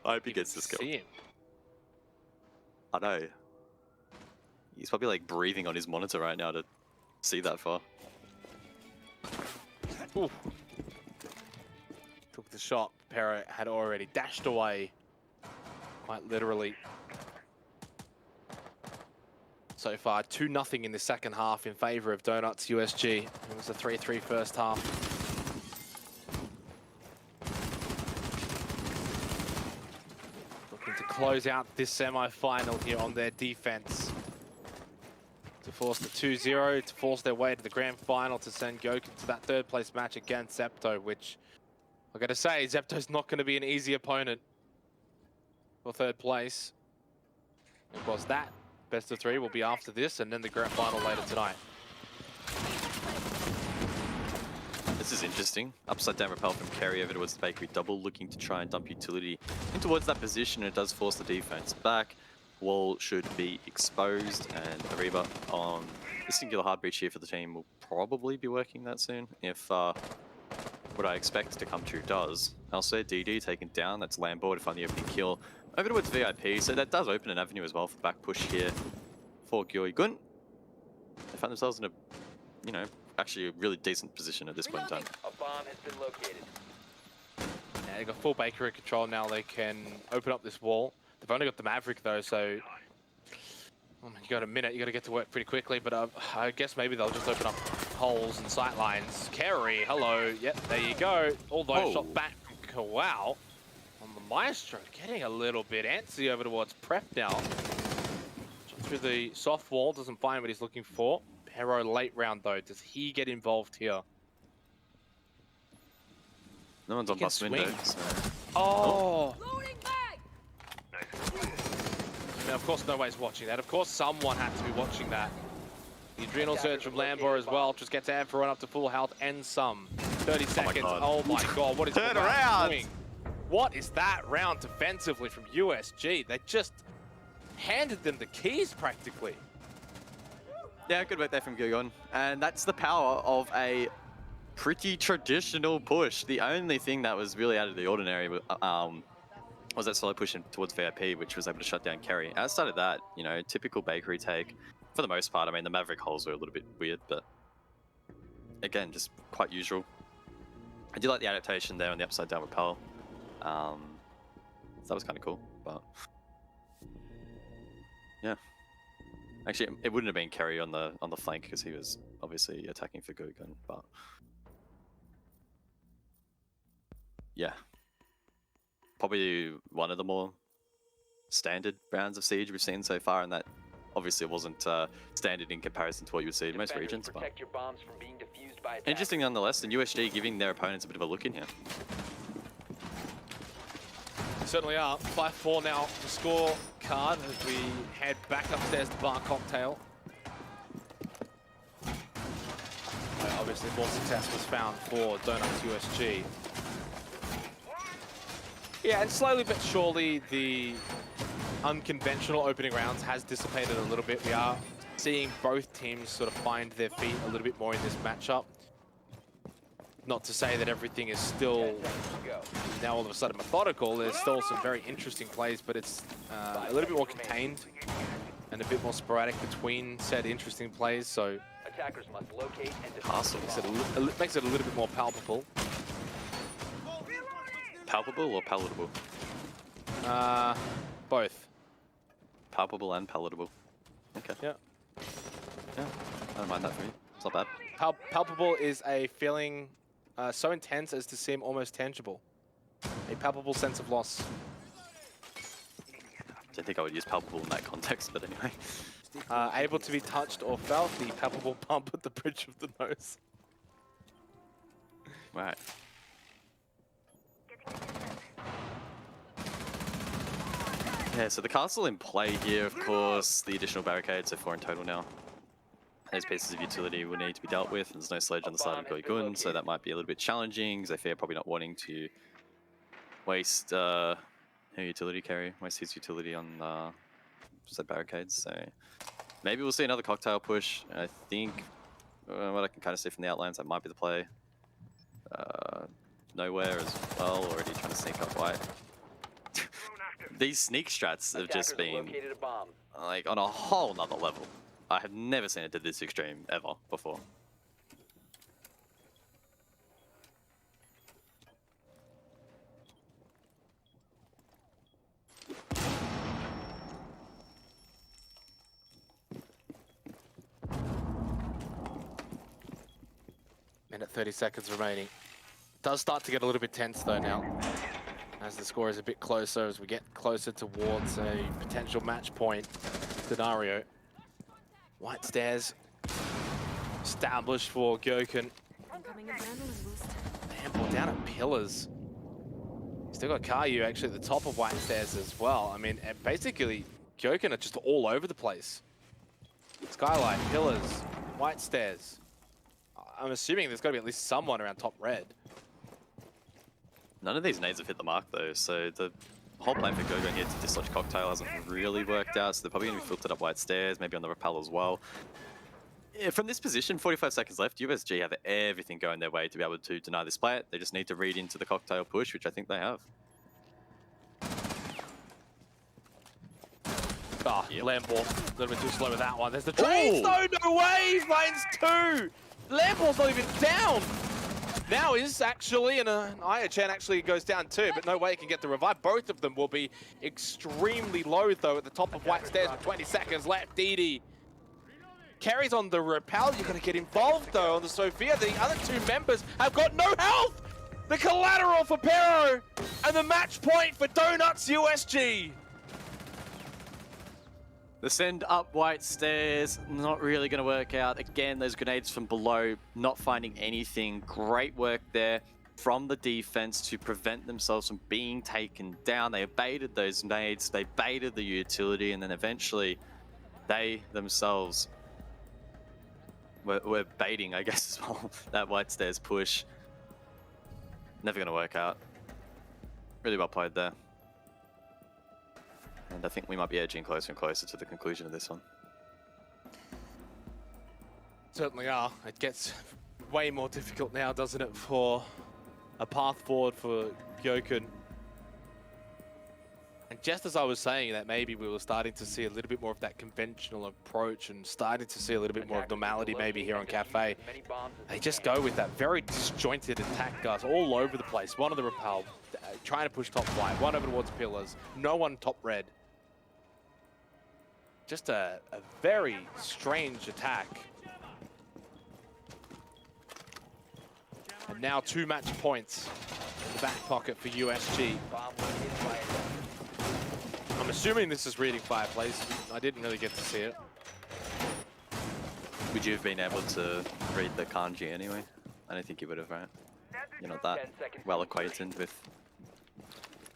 I hope he gets this kill. see him. I know. He's probably like breathing on his monitor right now to see that far. Ooh. Took the shot. Pero had already dashed away. Quite literally. So far, 2-0 in the second half in favor of Donuts USG. It was a 3-3 first half. Looking to close out this semi-final here on their defense. To force the 2-0, to force their way to the grand final, to send GyoGun to that third place match against Zepto, which I gotta say, Zepto's not gonna be an easy opponent for third place. Of course, that best of 3 will be after this, and then the grand final later tonight. This is interesting. Upside down repel from Kerry over towards the bakery double, looking to try and dump utility in towards that position. It does force the defense back. Wall should be exposed, and Ariba on the singular hard breach here for the team will probably be working that soon if what I expect to come true does. Elsewhere, DD taken down. That's Lambo to find the opening kill over towards VIP, so that does open an avenue as well for the back push here for GyoGun. They find themselves in a, you know, actually a really decent position at this point in time. A bomb has been located. Yeah, they've got full bakery control now. They can open up this wall. They've only got the Maverick though, so you got a minute. You got to get to work pretty quickly. But I guess maybe they'll just open up holes and sight lines. Kerry, hello. Yep, there you go. Although shot back from Kawau on the Maestro, getting a little bit antsy over towards Prep now. Shot through the soft wall, doesn't find what he's looking for. Pero late round though. Does he get involved here? No one's on bus window. So. Oh! Now, of course, nobody's watching that. Of course, someone had to be watching that. The adrenal surge from Lambo as well just gets everyone up to full health and some. 30 seconds. Oh my god, what is Turn around doing? What is that round defensively from USG? They just handed them the keys practically. Yeah, good work there from GyoGun. And that's the power of a pretty traditional push. The only thing that was really out of the ordinary was that solo push in towards VIP, which was able to shut down Kerry. Outside of that, you know, typical bakery take for the most part. I mean, the Maverick holes were a little bit weird, but again, just quite usual. I do like the adaptation there on the upside down rappel. So that was kind of cool, but yeah. Actually, it wouldn't have been Kerry on the flank because he was obviously attacking for GyoGun, but yeah. Probably one of the more standard rounds of Siege we've seen so far, and that obviously wasn't standard in comparison to what you would see in most regions. But Protect your bombs from being defused by attackers. interesting nonetheless, and USG giving their opponents a bit of a look in here. Certainly are. 5-4 now the score card as we head back upstairs to Bar Cocktail. Obviously more success was found for Donuts USG. Yeah, and slowly but surely the unconventional opening rounds has dissipated a little bit. We are seeing both teams sort of find their feet a little bit more in this matchup. Not to say that everything is still now all of a sudden methodical. There's still some very interesting plays, but it's a little bit more contained and a bit more sporadic between said interesting plays. So attackers must locate and Castle. makes it a little bit more palpable. Palpable or palatable? Both. Palpable and palatable. Okay. Yeah. Yeah, I don't mind that for you. It's not bad. Palpable is a feeling so intense as to seem almost tangible. A palpable sense of loss. Don't think I would use palpable in that context, but anyway. Able to be touched or felt, the palpable bump at the bridge of the nose. Right. Yeah, so the castle in play here, of course, the additional barricades, so 4 in total now. those pieces of utility will need to be dealt with. There's no sledge on the side of GyoGun, so that might be a little bit challenging. Kafe probably not wanting to waste her utility carry, waste his utility on said barricades. So maybe we'll see another cocktail push. I think what I can kind of see from the outlines, that might be the play. Nowhere as well, already trying to sneak up white. These sneak strats have just been Located a bomb. like on a whole nother level. I have never seen it to this extreme ever before. Minute 30 seconds remaining. Does start to get a little bit tense though now, as the score is a bit closer, as we get closer towards a potential match point scenario. White stairs established for GyoGun. Incoming adrenaline boost. Handball down at pillars. Still got Caillou actually at the top of white stairs as well. I mean, basically, GyoGun are just all over the place. Skylight, pillars, white stairs. I'm assuming there's got to be at least someone around top red. None of these nades have hit the mark though, so the whole plan for GyoGun here to dislodge cocktail hasn't really worked out, so they're probably going to be filtered up white stairs, maybe on the rappel as well. Yeah, from this position, 45 seconds left, USG have everything going their way to be able to deny this play. They just need to read into the cocktail push, which I think they have. Ah, Yep. Lamball, a little bit too slow with that one. There's the trains though, no way, finds two! Lamball's not even down! Now is actually, and Aya-chan actually goes down too, but no way he can get the revive. Both of them will be extremely low though at the top of white stairs with 20 seconds left. Didi carries on the rappel. You've got to get involved though on the Sophia. The other two members have got no health! The collateral for Pero and the match point for Donuts USG. The send up white stairs, not really going to work out. Again, those grenades from below, not finding anything. Great work there from the defense to prevent themselves from being taken down. They baited those nades, they baited the utility, and then eventually they themselves were baiting, I guess, as well, that white stairs push. Never going to work out. Really well played there. And I think we might be edging closer and closer to the conclusion of this one. Certainly are. It gets way more difficult now, doesn't it, for a path forward for GyoGun. And just as I was saying that maybe we were starting to see a little bit more of that conventional approach and starting to see a little bit more of normality maybe here on Kafe, they just go with that very disjointed attack, guys, all over the place. One on the rappel, trying to push top white, one over towards pillars, no one top red. Just a very strange attack. And now 2 match points in the back pocket for USG. I'm assuming this is reading Fireplace. I didn't really get to see it. Would you have been able to read the kanji anyway? I don't think you would have, right? You're not that well acquainted with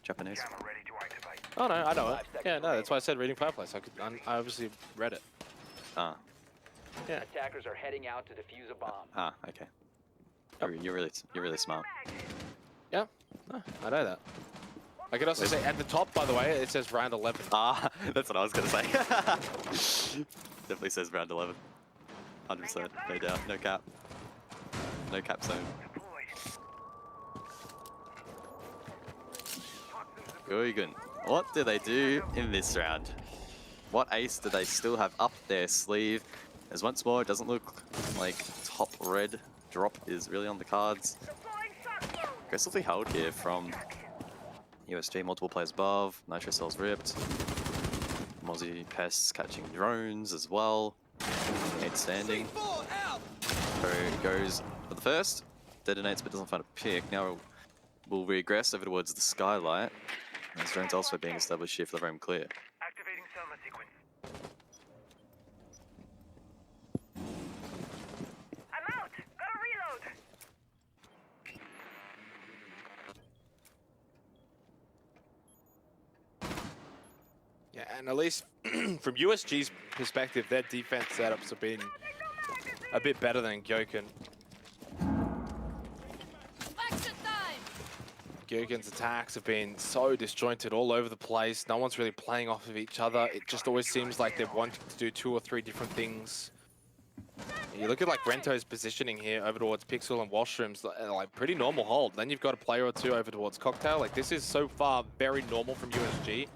Japanese. Camera ready to activate. Oh no, I know it. Yeah, no, that's why I said reading Fireplace. I obviously read it. Ah, Yeah. Attackers are heading out to defuse a bomb. Okay. You're really smart. Yeah, no, I know that. I could also say at the top, by the way, it says round 11. Ah, that's what I was gonna say. Definitely says round 11. 100%, no doubt, no cap. No cap zone. GyoGun, what do they do in this round? What ace do they still have up their sleeve? As once more, it doesn't look like top red drop is really on the cards. Aggressively held here from USG, multiple players above, nitro cells ripped. Mozzie pests catching drones as well. Nate standing. So goes for the first, detonates but doesn't find a pick. Now we'll regress over towards the skylight. And this drone's also being established here for the room clear. Activating Selma sequence. I'm out! Gotta reload! Yeah, and at least from USG's perspective, their defense setups have been a bit better than GyoGun. GyoGun's attacks have been so disjointed all over the place. No one's really playing off of each other. It just always seems like they're wanting to do 2 or 3 different things. You look at like Rento's positioning here over towards Pixel and Washrooms, like pretty normal hold. Then you've got a player or 2 over towards Cocktail. Like this is so far very normal from USG.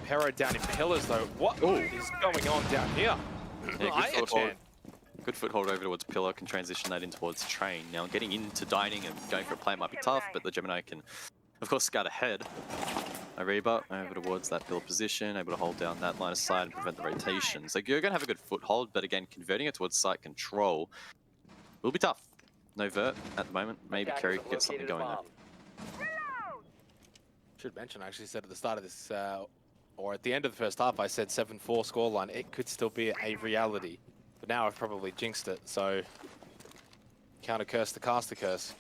Pero down in Pillars though. What is going on down here? Yeah, good foothold over towards Pillar, can transition that in towards Train. Now getting into Dining and going for a play might be tough, but the Gemini can, of course, scout ahead. Ariba over towards that Pillar position, able to hold down that line of sight and prevent the rotation. So you're going to have a good foothold, but again, converting it towards site control will be tough. No vert at the moment. Maybe Kerry could get something going there. Should mention, I actually said at the start of this, or at the end of the first half, I said 7-4 scoreline. It could still be a reality. But now I've probably jinxed it, so counter curse the caster curse.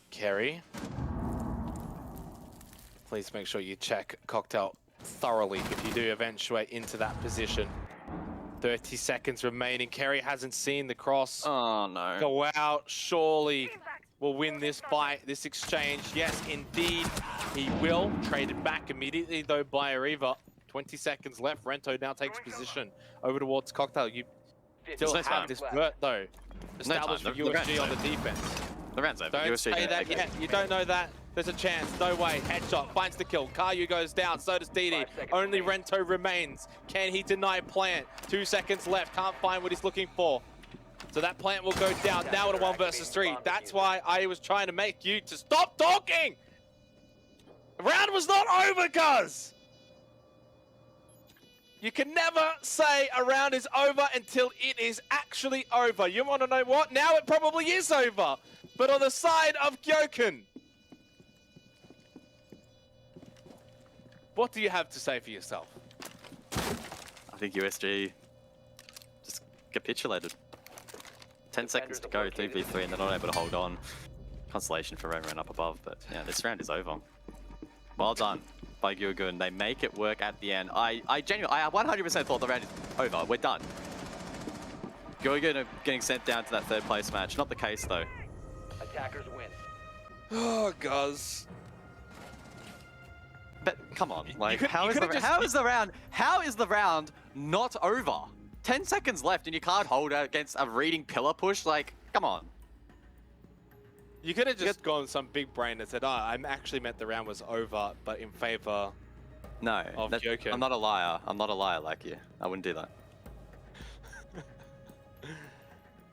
Kerry, please make sure you check Cocktail thoroughly if you do eventuate into that position. 30 seconds remaining. Kerry hasn't seen the cross. Oh no. Go out. Surely will win this fight, this exchange. Yes, indeed, he will. Traded back immediately though by Ariva. 20 seconds left. Rento now takes position over towards Cocktail. You still have this vert though established for USG on the defense. The round's over. Don't say that yet. You don't know that. There's a chance. No way. Headshot finds the kill. Caillou goes down. So does DD. Only Rento remains. Can he deny plant? 2 seconds left. Can't find what he's looking for. So that plant will go down. Now in a 1 versus 3. That's why I was trying to make you to stop talking. The round was not over, cuz. You can never say a round is over until it is actually over. You want to know what? Now it probably is over. But on the side of GyoGun, what do you have to say for yourself? I think USG just capitulated. 10 seconds to go, 3v3, and they're not able to hold on. Consolation for everyone up above, but yeah, this round is over. Well done by GyoGun. They make it work at the end. I 100% thought the round is over. We're done. GyoGun are getting sent down to that 3rd place match. Not the case though. Attackers win. Oh, guys. But come on, like how is the round not over? 10 seconds left and you can't hold out against a reading pillar push. Like, come on. You could have just gone some big brain that said, "Oh, I actually meant the round was over, but in favor." No, of GyoGun. I'm not a liar. I'm not a liar like you. I wouldn't do that.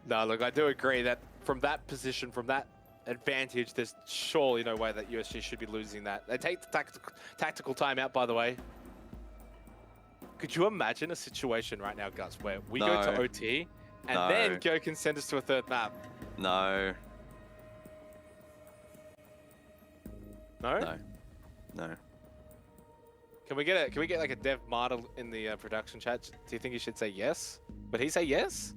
No, look, I do agree that from that position, from that advantage, there's surely no way that USG should be losing that. They take the tactical timeout, by the way. Could you imagine a situation right now, Gus, where we go to OT and then GyoGun send us to a 3rd map? No. No? No. No. Can we get like a dev model in the production chat? Do you think he should say yes? Would he say yes?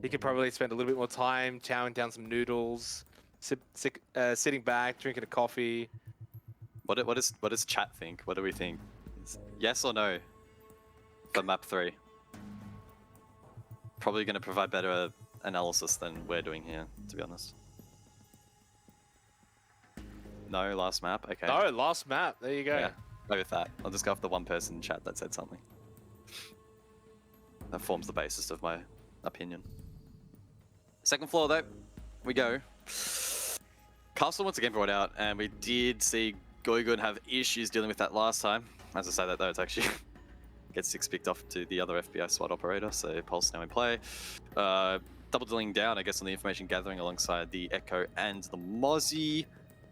He could probably spend a little bit more time chowing down some noodles, sitting back, drinking a coffee. What does chat think? What do we think? Yes or no for map 3? Probably going to provide better analysis than we're doing here, to be honest. No, last map? Okay. No, last map. There you go. Yeah, go with that. I'll just go off the one person in chat that said something. That forms the basis of my opinion. 2nd floor though, we go. Castle once again brought out, and we did see GyoGun have issues dealing with that last time. As I say that though, it's actually gets 6 picked off to the other FBI SWAT operator, so Pulse now in play. Double dealing down, I guess, on the information gathering alongside the Echo and the Mozzie.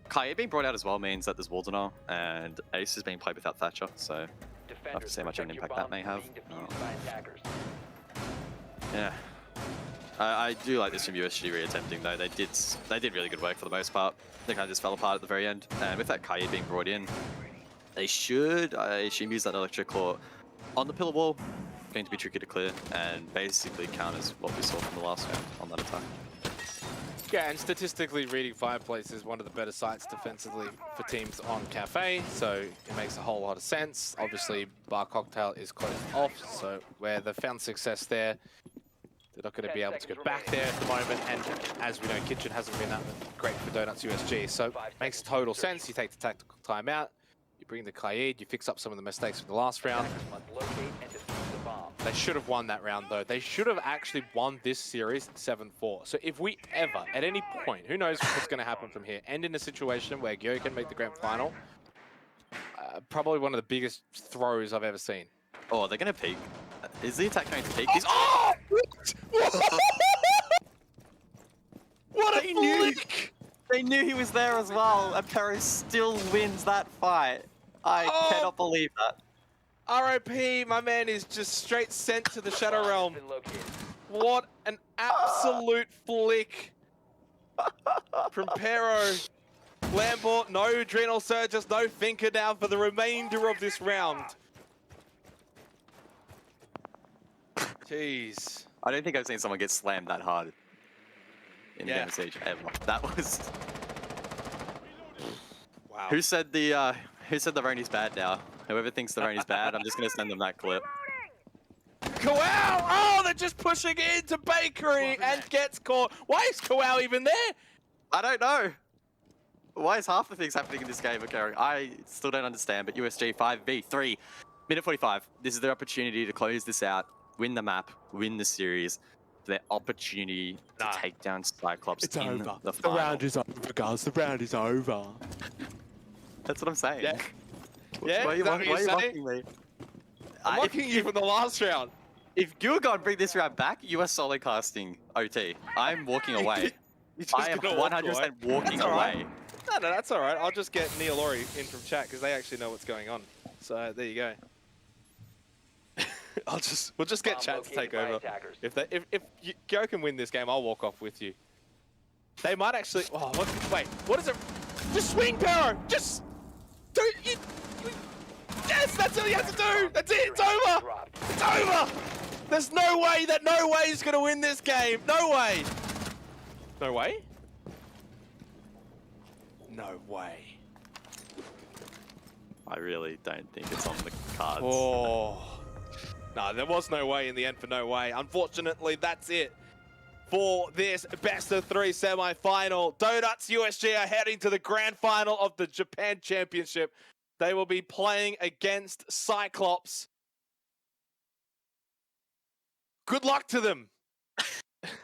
Kafe being brought out as well means that there's Waldner, and Ace is being played without Thatcher, so I have to see how much of an impact that may have. Yeah. I do like this from USG reattempting though. They did really good work for the most part. They kind of just fell apart at the very end. And with that Kaye being brought in, they should, I assume, use that electric claw on the pillar wall. Going to be tricky to clear and basically counters what we saw from the last round on that attack. Yeah, and statistically, reading Fireplace is one of the better sites defensively for teams on Kafe, so it makes a whole lot of sense. Obviously, Bar Cocktail is closed off, so where they've found success there, they're not going to be able to go back there at the moment. And as we know, Kitchen hasn't been that great for Donuts USG, so makes total sense. You take the tactical timeout, you bring the Kaid, you fix up some of the mistakes from the last round. Must locate and defuse the bomb. They should have won that round, though. They should have actually won this series 7-4. So if we ever, at any point, who knows what's going to happen from here, end in a situation where GyoGun make the grand final, probably one of the biggest throws I've ever seen. Oh, they're going to peek. Is the attack going to peek? Oh! What a flick! They knew he was there as well, and Perry still wins that fight. I cannot believe that. RIP, my man is just straight sent to the Shadow Realm. Been located. What an absolute flick from Pero. Lambert, no Adrenal Surges, no Thinker now for the remainder of this round. Jeez. I don't think I've seen someone get slammed that hard in the game of Siege ever. That was... Wow. Who said the Roni's bad now? Whoever thinks the Roni's bad, I'm just going to send them that clip. Kawau! Oh, they're just pushing into Bakery and gets caught. Why is Kawau even there? I don't know. Why is half the things happening in this game occurring? I still don't understand, but USG 5v3, minute 45. This is their opportunity to close this out, win the map, win the series. Their opportunity to take down Cyclops It's in over. the The final. round is over, guys. The round is over. That's what I'm saying. Yeah. Yeah, Why are you, is that what you're saying? mocking me? I'm mocking you from the last round. If GyoGun bring this round back, you are solo casting OT. I'm walking away. You're just I am gonna walk 100% away. walking That's all right. away. No, that's all right. I'll just get Neil Laurie in from chat because they actually know what's going on. So there you go. We'll just get Bomb chat to take located by over. attackers. If Gyo can win this game, I'll walk off with you. They might actually. Oh, wait. What is it? Just swing, Pero. Just do you. Yes, that's all you have to do. That's it. It's over. Dropped. It's over. There's no way that No Way is gonna win this game. No way. No way. No way. I really don't think it's on the cards. Oh. No, there was no way in the end for No Way. Unfortunately, that's it for this best of 3 semi-final. Donuts USG are heading to the grand final of the Japan Championship. They will be playing against Cyclops. Good luck to them.